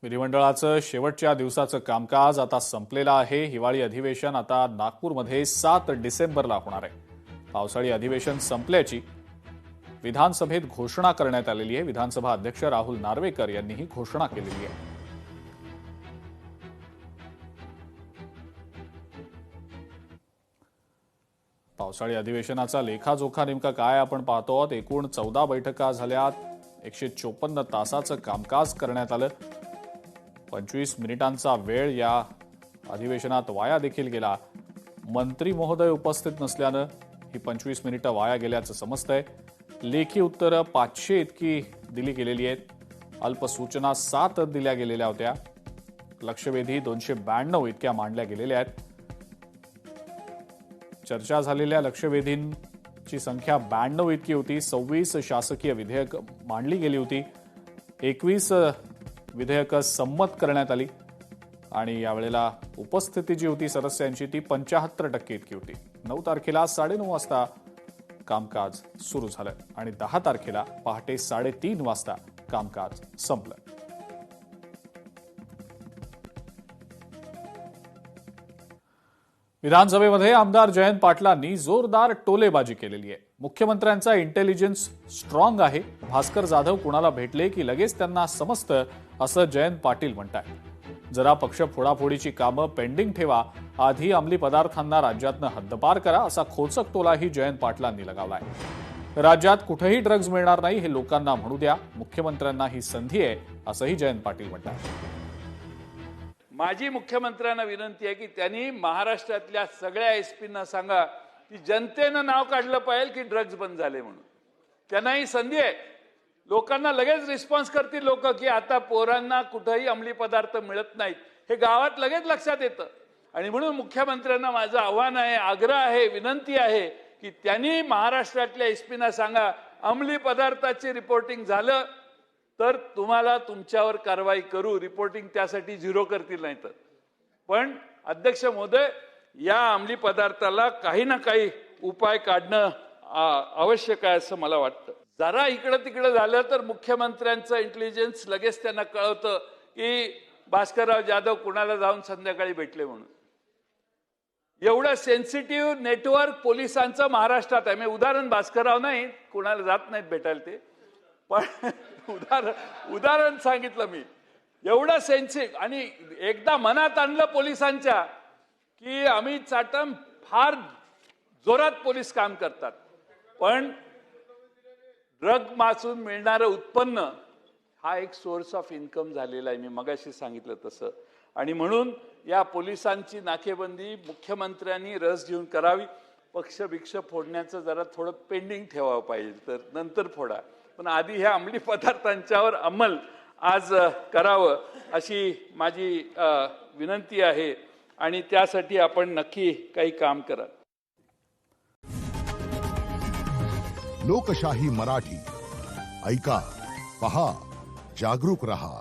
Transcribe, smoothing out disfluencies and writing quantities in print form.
विधिमंडळाचं शेवटच्या दिवसाचं कामकाज आता संपलेलं आहे। हिवाळी अधिवेशन आता नागपूरमध्ये 7 डिसेंबरला होणार आहे। पावसाळी अधिवेशन संपल्याची विधानसभेत घोषणा करण्यात आलेली आहे। विधानसभा अध्यक्ष राहुल नार्वेकर यांनी ही घोषणा केलेली आहे। पावसाळी अधिवेशनाचा लेखाजोखा नेमका काय आपण पाहतो आहोत। एकूण 14 बैठका झाल्यात, 154 तासाचं कामकाज करण्यात आलं। 25 मिनिटांचा वेळ या अधिवेशनात वाया देखील गेला। मंत्री महोदय उपस्थित नसल्यानं ही 25 मिनिटं वाया गेल्याचं समजतंय। लेखी उत्तरं 500 इतकी दिली गेलेली आहेत। अल्पसूचना 7 दिल्या गेलेल्या होत्या। लक्षवेधी 292 इतक्या मांडल्या गेलेल्या आहेत। चर्चा झालेल्या लक्षवेधींची संख्या 92 इतकी होती। 26 शासकीय विधेयक मांडली गेली होती। 21 विधेयकं संमत करण्यात आली आणि यावेळेला उपस्थिती जी होती सदस्यांची ती 75% इतकी होती। 9 तारखेला 9:30 वाजता कामकाज सुरू झालं आणि 10 तारखेला पहाटे 3:30 वाजता कामकाज संपलं। विधानसभेमध्ये आमदार जयंत पाटलांनी जोरदार टोलेबाजी केलेली आहे। मुख्यमंत्र्यांचा इंटेलिजन्स स्ट्रॉंग आहे। भास्कर जाधव कुणाला भेटले की लगेच त्यांना समजतं असं जयंत पाटील म्हणतात। जरा पक्ष फोडाफोडीची कामं पेंडिंग ठेवा, आधी अंमली पदार्थांना राज्यातनं हद्दपार करा असा खोचक टोलाही जयंत पाटलांनी लगावलाय। राज्यात कुठेही ड्रग्ज मिळणार नाही हे लोकांना म्हणू द्या, मुख्यमंत्र्यांना ही संधी आहे असंही जयंत पाटील म्हणतात। माझी मुख्यमंत्र्यांना विनंती आहे की त्यांनी महाराष्ट्रातल्या सगळ्या एसपींना सांगा की जनतेनं नाव काढलं पाहिजे की ड्रग्ज बंद झाले म्हणून। त्यांना ही संधी आहे। लोकांना लगेच रिस्पॉन्स करतील लोक की आता पोरांना कुठेही अंमली पदार्थ मिळत नाहीत, हे गावात लगेच लक्षात येतं। आणि म्हणून मुख्यमंत्र्यांना माझं आव्हान आहे, आग्रह आहे, विनंती आहे की त्यांनी महाराष्ट्रातल्या एसपींना सांगा अंमली पदार्थाचे रिपोर्टिंग झालं तर तुम्हाला तुमच्यावर कारवाई करू। रिपोर्टिंग त्यासाठी 0 करतील नाही तर। पण अध्यक्ष महोदय, या अंमली पदार्थाला काही ना काही उपाय काढणं आवश्यक आहे असं मला वाटतं। जरा इकडं तिकडं झालं तर मुख्यमंत्र्यांचं इंटेलिजन्स लगेच त्यांना कळवतं की भास्करराव जाधव कुणाला जाऊन संध्याकाळी भेटले म्हणून। एवढं सेन्सिटिव्ह नेटवर्क पोलिसांचं महाराष्ट्रात आहे। मी उदाहरण भास्करराव नाही, कुणाला जात नाहीत भेटायला ते, पण उदाहरण सांगितलं मी। एवढं सेन्सिटिव्ह आणि एकदा मनात आणलं पोलिसांच्या की अमित चाटम फार जोरात पोलीस काम करतात, पण ड्रग पासून मिळणारं उत्पन्न हा एक सोर्स ऑफ इन्कम झालेला आहे, मी मगाशी सांगितलं तसं। आणि म्हणून या पोलिसांची नाकेबंदी मुख्यमंत्र्यांनी रस घेऊन करावी। पक्ष भिक्ष फोडण्याचं जरा थोडं पेंडिंग ठेवावं पाहिजे, तर नंतर फोडा, पण आधी ह्या अंमली पदार्थांच्यावर अंमल आज करावं अशी माझी विनंती आहे आणि त्यासाठी आपण नक्की काही काम करा। लोकशाही मराठी ऐका, पहा, जागरूक रहा।